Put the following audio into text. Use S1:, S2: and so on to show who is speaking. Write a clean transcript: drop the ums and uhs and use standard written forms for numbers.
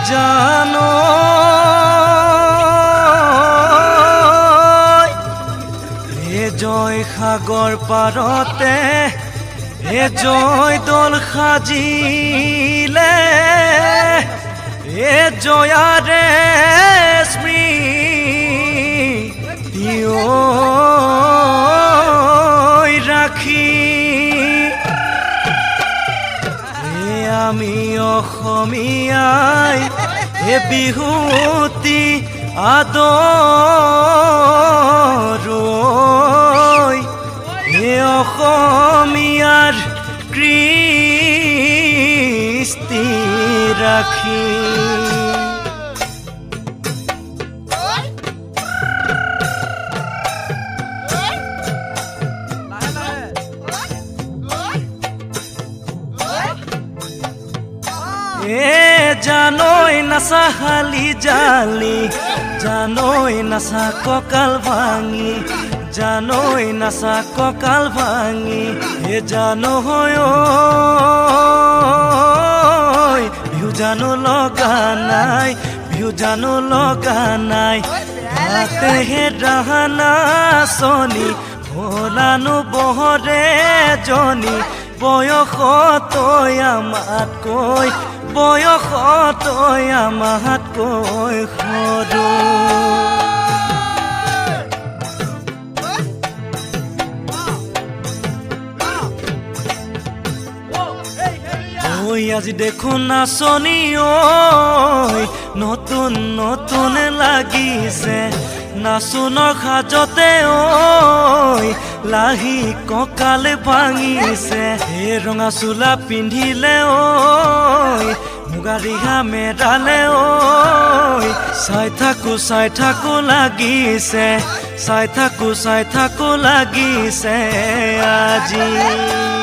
S1: জানো জয় সাগৰ পাৰতে জয় দল সাজিলে জয়াৰে স্মৃতি ৰাখি আমি অসমীয়াই বিহুতি আদৰো অসমীয়াৰ কৃষ্টি ৰাখি জানৈ নাচা হালি জালি জানৈ নাচা কঁকাল ভাঙি জানৈ নাচা কঁকাল ভাঙি জানৈ বিহু জানো লগা নাই বিহু জানো লগা নাই হাতেহে ৰাহানা চনি ভোলানো বহৰে জনী বয়সতৈ আমাতকৈ বয়সতৈ আমাতকৈ সৰু আজি দেখোন নাচনি নতুন নতুন লাগিছে নাচোনৰ সাজতে লাহি কঁকাল ভাঙিছে ৰঙা চোলা পিন্ধিলে মুগা ৰিহা মেৰালে চাই থাকো লাগিছে চাই থাকো লাগিছে আজি